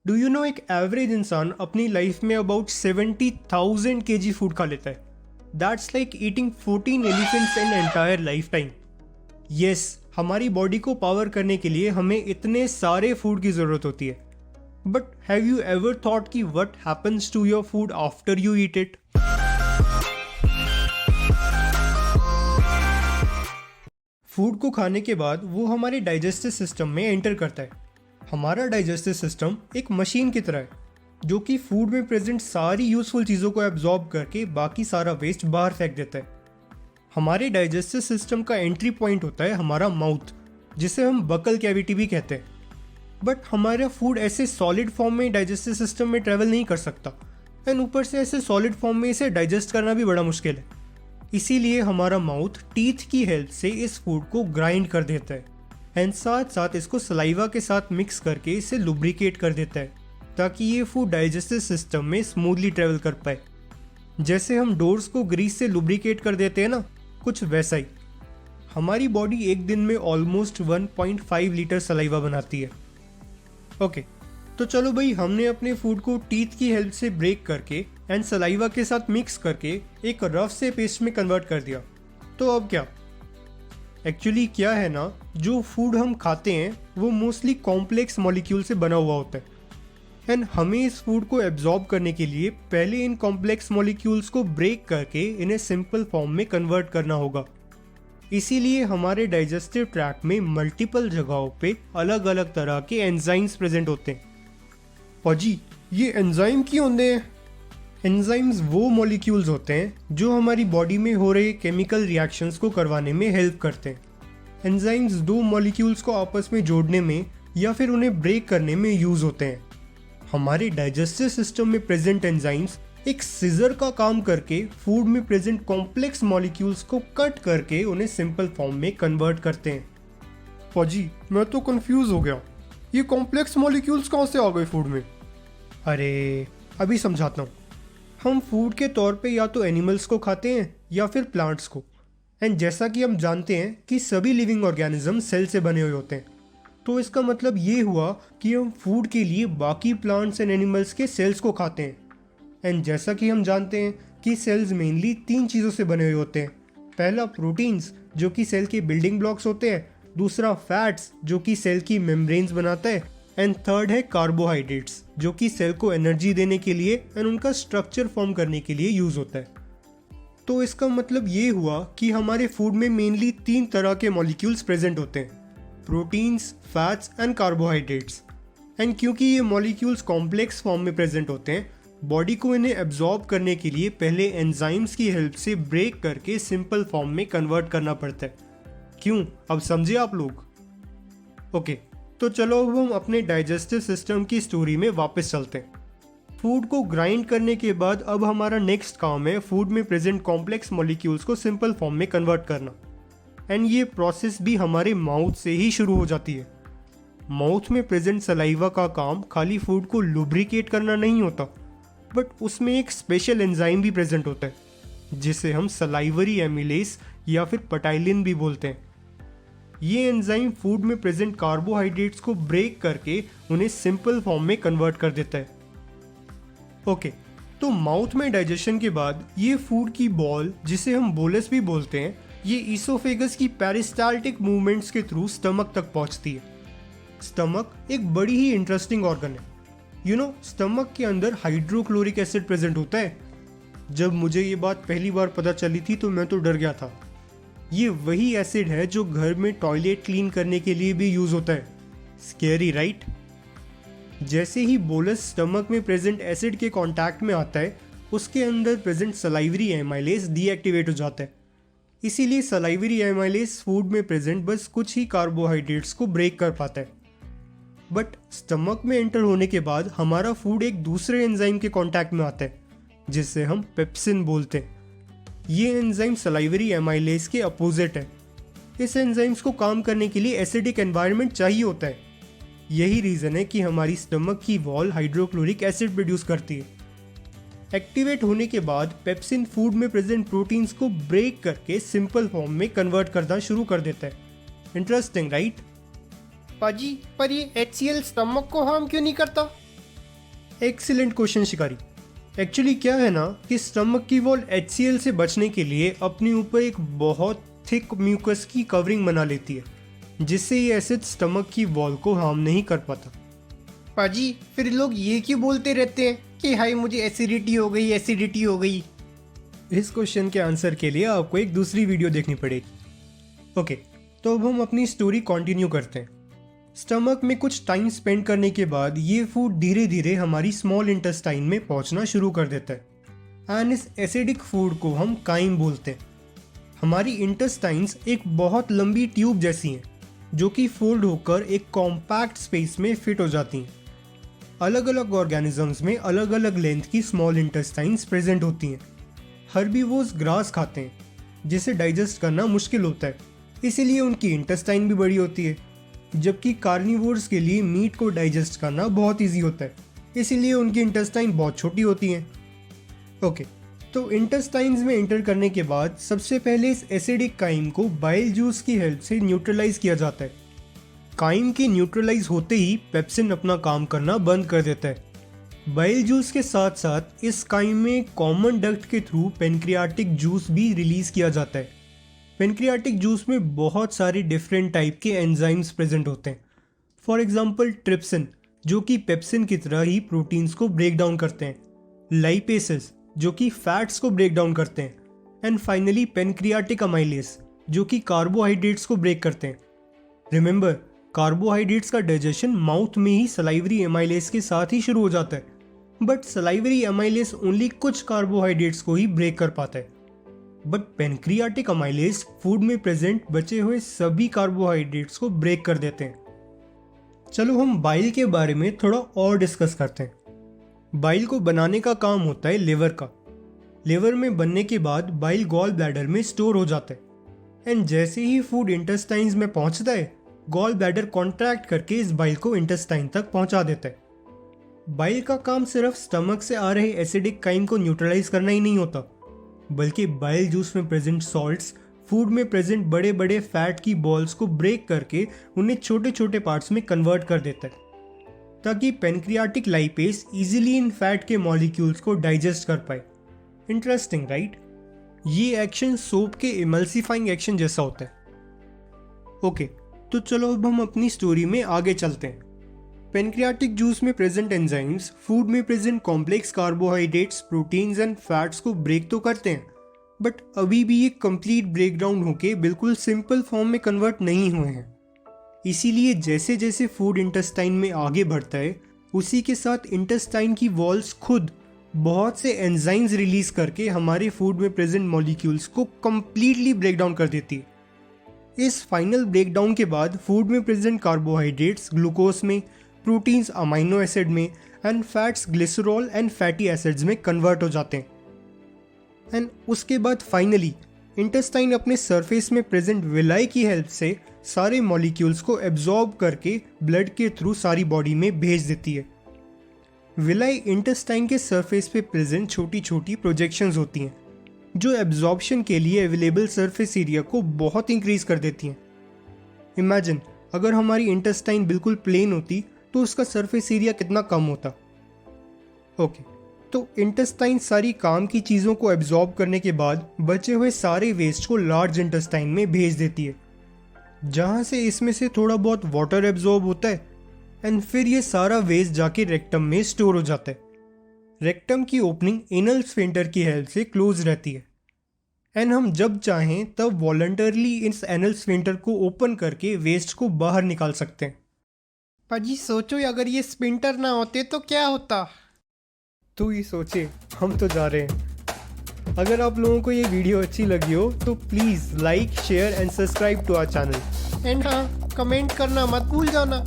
Do you know एक average इंसान अपनी लाइफ में अबाउट 70,000 kg फूड खा लेता है. That's like eating 14 elephants in entire life time. Yes, हमारी बॉडी को पावर करने के लिए हमें इतने सारे फूड की ज़रूरत होती है. But have you ever thought कि what happens to your food after you eat it? Food को खाने के बाद वो हमारे डाइजेस्टिव सिस्टम में एंटर करता है. हमारा डाइजेस्टिव सिस्टम एक मशीन की तरह है जो कि फूड में प्रेजेंट सारी यूजफुल चीज़ों को एब्जॉर्ब करके बाकी सारा वेस्ट बाहर फेंक देता है. हमारे डाइजेस्टिव सिस्टम का एंट्री पॉइंट होता है हमारा माउथ, जिसे हम बकल कैविटी भी कहते हैं. बट हमारा फूड ऐसे सॉलिड फॉर्म में डाइजेस्टिव सिस्टम में ट्रैवल नहीं कर सकता, एंड ऊपर से ऐसे सॉलिड फॉर्म में इसे डाइजेस्ट करना भी बड़ा मुश्किल है. इसीलिए हमारा माउथ टीथ की हेल्प से इस फूड को ग्राइंड कर देता है एंड साथ साथ इसको सलाइवा के साथ मिक्स करके इसे लुब्रिकेट कर देता है ताकि ये फूड डाइजेस्टिव सिस्टम में स्मूथली ट्रेवल कर पाए. जैसे हम डोर्स को ग्रीस से लुब्रिकेट कर देते हैं ना, कुछ वैसा ही. हमारी बॉडी एक दिन में ऑलमोस्ट 1.5 लीटर सलाइवा बनाती है. ओके, तो चलो भाई, हमने अपने फूड को टीथ की हेल्प से ब्रेक करके एंड सलाइवा के साथ मिक्स करके एक रफ से पेस्ट में कन्वर्ट कर दिया. तो अब क्या? एक्चुअली क्या है ना, जो फूड हम खाते हैं वो मोस्टली कॉम्प्लेक्स मॉलिक्यूल से बना हुआ होता है एंड हमें इस फूड को एब्जॉर्ब करने के लिए पहले इन कॉम्प्लेक्स मॉलिक्यूल्स को ब्रेक करके इन्हें सिंपल फॉर्म में कन्वर्ट करना होगा. इसीलिए हमारे डाइजेस्टिव ट्रैक्ट में मल्टीपल जगहों पे अलग अलग तरह के एंजाइम्स प्रेजेंट होते हैं. पाजी, ये एंजाइम क्यों होते हैं? एंजाइम्स वो मॉलिक्यूल्स होते हैं जो हमारी बॉडी में हो रहे केमिकल रिएक्शंस को करवाने में हेल्प करते हैं. एंजाइम्स दो मॉलिक्यूल्स को आपस में जोड़ने में या फिर उन्हें ब्रेक करने में यूज होते हैं. हमारे डाइजेस्टिव सिस्टम में प्रेजेंट एंजाइम्स एक सीजर का काम करके फूड में प्रेजेंट कॉम्प्लेक्स मॉलिक्यूल्स को कट करके उन्हें सिंपल फॉर्म में कन्वर्ट करते हैं. पाजी, मैं तो कंफ्यूज हो गया. ये कॉम्प्लेक्स मॉलिक्यूल्स कहाँ से आ गए फूड में? अरे, अभी समझाता हूँ. हम फूड के तौर पे या तो एनिमल्स को खाते हैं या फिर प्लांट्स को. एंड जैसा कि हम जानते हैं कि सभी लिविंग ऑर्गेनिज्म सेल से बने हुए होते हैं, तो इसका मतलब ये हुआ कि हम फूड के लिए बाकी प्लांट्स एंड एनिमल्स के सेल्स को खाते हैं. एंड जैसा कि हम जानते हैं कि सेल्स मेनली 3 चीज़ों से बने हुए होते हैं. पहला प्रोटीन्स, जो कि सेल के बिल्डिंग ब्लॉक्स होते हैं. दूसरा फैट्स, जो कि सेल की मेम्ब्रेन्स बनाता है. एंड थर्ड है कार्बोहाइड्रेट्स, जो कि सेल को एनर्जी देने के लिए एंड उनका स्ट्रक्चर फॉर्म करने के लिए यूज होता है. तो इसका मतलब ये हुआ कि हमारे फूड में मेनली 3 तरह के मॉलिक्यूल्स प्रेजेंट होते हैं: proteins, fats and carbohydrates. And क्योंकि ये मॉलिक्यूल्स कॉम्प्लेक्स फॉर्म में प्रेजेंट होते हैं, बॉडी को इन्हें एब्जॉर्ब करने के लिए पहले एंजाइम्स की हेल्प से ब्रेक करके सिंपल फॉर्म में कन्वर्ट करना पड़ता है. क्यों, अब समझे आप लोग? ओके, तो चलो अब हम अपने डाइजेस्टिव सिस्टम की स्टोरी में वापस चलते हैं. फूड को ग्राइंड करने के बाद अब हमारा नेक्स्ट काम है फूड में प्रेजेंट कॉम्प्लेक्स मॉलिक्यूल्स को सिंपल फॉर्म में कन्वर्ट करना. एंड ये प्रोसेस भी हमारे माउथ से ही शुरू हो जाती है. माउथ में प्रेजेंट सलाइवा का काम खाली फूड को लुब्रिकेट करना नहीं होता, बट उसमें एक स्पेशल एंजाइम भी प्रेजेंट होता है जिसे हम सलाइवरी एमिलेस या फिर पटाइलिन भी बोलते हैं. ये एंजाइम फूड में प्रेजेंट कार्बोहाइड्रेट्स को ब्रेक करके उन्हें सिंपल फॉर्म में कन्वर्ट कर देता है. ओके, तो माउथ में डाइजेशन के बाद ये फूड की बॉल, जिसे हम बोलस भी बोलते हैं, ये ईसोफेगस की पेरिस्टाल्टिक मूवमेंट्स के थ्रू स्टमक तक पहुंचती है. स्टमक एक बड़ी ही इंटरेस्टिंग ऑर्गन है. यू नो, स्टमक के अंदर हाइड्रोक्लोरिक एसिड प्रेजेंट होता है. जब मुझे ये बात पहली बार पता चली थी तो मैं तो डर गया था. ये वही एसिड है जो घर में टॉयलेट क्लीन करने के लिए भी यूज होता है. Scary right? जैसे ही बोलस स्टमक में प्रेजेंट एसिड के कांटेक्ट में आता है, उसके अंदर प्रेजेंट सलाइवरी एमाइलेज डीएक्टिवेट हो जाता है. इसीलिए सलाइवरी एमाइलेज फूड में प्रेजेंट बस कुछ ही कार्बोहाइड्रेट्स को ब्रेक कर पाता है. बट स्टमक में एंटर होने के बाद हमारा फूड एक दूसरे एंजाइम के कांटेक्ट में आता है जिसे हम पेप्सिन बोलते हैं. ये एंजाइम सलाइवरी एमाइलेज के अपोजिट है. इस एंजाइम्स को काम करने के लिए एसिडिक एनवायरनमेंट चाहिए होता है. यही रीज़न है कि हमारी स्टमक की वॉल हाइड्रोक्लोरिक एसिड प्रोड्यूस करती है. एक्टिवेट होने के बाद पेप्सिन फूड में प्रेजेंट प्रोटीन्स को ब्रेक करके सिंपल फॉर्म में कन्वर्ट करना शुरू कर देता है. Interesting right? पाजी, पर ये HCl स्टमक को हार्म क्यों नहीं करता? एक्सीलेंट क्वेश्चन शिकारी। एक्चुअली क्या है ना कि स्टमक की वॉल HCl से बचने के लिए अपने ऊपर एक बहुत थिक म्यूकस की कवरिंग बना लेती है, जिससे ये एसिड स्टमक की वॉल को हार्म नहीं कर पाता। पाजी फिर लोग ये क्यों बोलते रहते हैं कि हाय मुझे एसिडिटी हो गई, एसिडिटी हो गई? इस क्वेश्चन के आंसर के लिए आपको एक दूसरी वीडियो देखनी पड़ेगी। ओके, तो अब हम अपनी स्टोरी कंटिन्यू करते हैं। स्टमक में कुछ टाइम स्पेंड करने के बाद ये फूड धीरे धीरे हमारी स्मॉल इंटेस्टाइन में पहुंचना शुरू कर देता है एंड इस एसिडिक फूड को हम काइम बोलते हैं। हमारी इंटेस्टाइन्स एक बहुत लंबी ट्यूब जैसी हैं जो कि फोल्ड होकर एक कॉम्पैक्ट स्पेस में फिट हो जाती हैं। अलग अलग ऑर्गेनिजम्स में अलग अलग लेंथ की स्मॉल इंटेस्टाइन्स प्रेजेंट होती हैं। हर्बीवोर्स ग्रास खाते हैं जिसे डाइजेस्ट करना मुश्किल होता है, इसीलिए उनकी इंटेस्टाइन भी बड़ी होती है, जबकि कार्निवोर्स के लिए मीट को डाइजेस्ट करना बहुत ईजी होता है, इसीलिए उनकी इंटेस्टाइन बहुत छोटी होती हैं। ओके, तो इंटेस्टाइन्स में एंटर करने के बाद सबसे पहले इस एसिडिक काइम को बाइल जूस की हेल्प से न्यूट्रलाइज किया जाता है। काइम के न्यूट्रलाइज होते ही पेप्सिन अपना काम करना बंद कर देता है। बाइल जूस के साथ साथ इस काइम में कॉमन डक्ट के थ्रू पेनक्रियाटिक जूस भी रिलीज किया जाता है। पेनक्रियाटिक जूस में बहुत सारे डिफरेंट टाइप के एंजाइम्स प्रेजेंट होते हैं। फॉर एग्जांपल ट्रिप्सिन जो कि पेप्सिन की तरह ही प्रोटीन्स को ब्रेक डाउन करते हैं, लाइपेसेस जो कि फैट्स को ब्रेक डाउन करते हैं, एंड फाइनली पेनक्रियाटिक अमाइलेस जो कि कार्बोहाइड्रेट्स को ब्रेक करते हैं। रिमेंबर, कार्बोहाइड्रेट्स का डाइजेशन माउथ में ही सलाइवरी एमाइलेस के साथ ही शुरू हो जाता है, बट सलाइवरी एमाइलेस ओनली कुछ कार्बोहाइड्रेट्स को ही ब्रेक कर पाता है, बट पेनक्रियाटिक अमाइलेस फूड में प्रेजेंट बचे हुए सभी कार्बोहाइड्रेट्स को ब्रेक कर देते हैं। चलो हम बाइल के बारे में थोड़ा और डिस्कस करते हैं। बाइल को बनाने का काम होता है लिवर का। लिवर में बनने के बाद बाइल गॉल ब्लैडर में स्टोर हो जाता है एंड जैसे ही फूड इंटेस्टाइन्स में पहुंचता है, गॉल ब्लैडर कॉन्ट्रैक्ट करके इस बाइल को इंटेस्टाइन तक पहुंचा देता है। बाइल का काम सिर्फ स्टमक से आ रहे एसिडिक काइम को न्यूट्रलाइज करना ही नहीं होता, बल्कि बाइल जूस में प्रेजेंट सॉल्ट्स फूड में प्रेजेंट बड़े बड़े फैट की बॉल्स को ब्रेक करके उन्हें छोटे छोटे पार्ट्स में कन्वर्ट कर देता है, ताकि पेनक्रियाटिक लाइपेस इजीली इन फैट के मॉलिक्यूल्स को डाइजेस्ट कर पाए। Interesting right? ये एक्शन सोप के इमल्सिफाइंग एक्शन जैसा होता है। ओके, तो चलो अब हम अपनी स्टोरी में आगे चलते हैं। पेनक्रियाटिक जूस में प्रेजेंट एंजाइम्स फूड में present complex carbohydrates, proteins and fats को ब्रेक तो करते हैं, बट अभी भी ये कंप्लीट ब्रेकडाउन होके बिल्कुल सिंपल फॉर्म में कन्वर्ट नहीं हुए हैं। इसीलिए जैसे जैसे फूड इंटेस्टाइन में आगे बढ़ता है, उसी के साथ इंटेस्टाइन की वॉल्स खुद बहुत से एंजाइम्स रिलीज करके हमारे फूड में प्रेजेंट मॉलिक्यूल्स को कंप्लीटली ब्रेक डाउन कर देती है। इस फाइनल ब्रेकडाउन के बाद फूड में प्रेजेंट कार्बोहाइड्रेट्स ग्लूकोज में, प्रोटीन्स अमाइनो एसिड में and fats glycerol and fatty acids में कन्वर्ट हो जाते हैं। एंड उसके बाद फाइनली इंटेस्टाइन अपने सरफेस में प्रेजेंट विलाई की हेल्प से सारे मॉलिक्यूल्स को एब्जॉर्ब करके ब्लड के थ्रू सारी बॉडी में भेज देती है। विलाई इंटेस्टाइन के सरफेस पे प्रेजेंट छोटी छोटी प्रोजेक्शंस होती हैं जो एब्जॉर्प्शन के लिए अवेलेबल सरफेस एरिया को बहुत इंक्रीज कर देती हैं। इमेजिन अगर हमारी इंटेस्टाइन बिल्कुल प्लेन होती तो उसका सरफेस एरिया कितना कम होता। ओके, तो इंटेस्टाइन सारी काम की चीज़ों को एब्जॉर्ब करने के बाद बचे हुए सारे वेस्ट को लार्ज इंटेस्टाइन में भेज देती है, जहाँ से इसमें से थोड़ा बहुत वाटर एब्जॉर्ब होता है एंड फिर ये सारा वेस्ट जाके रेक्टम में स्टोर हो जाता है। रेक्टम की ओपनिंग एनल स्फिंक्टर की हेल्प से क्लोज रहती है एंड हम जब चाहें तब वॉलंटरली इस एनल स्फिंक्टर को ओपन करके वेस्ट को बाहर निकाल सकते हैं। पाजी सोचो अगर ये स्पिंटर ना होते तो क्या होता? तू ही सोचे, हम तो जा रहे हैं। अगर आप लोगों को ये वीडियो अच्छी लगी हो तो please like, share and subscribe to our channel. And हाँ, कमेंट करना मत भूल जाना।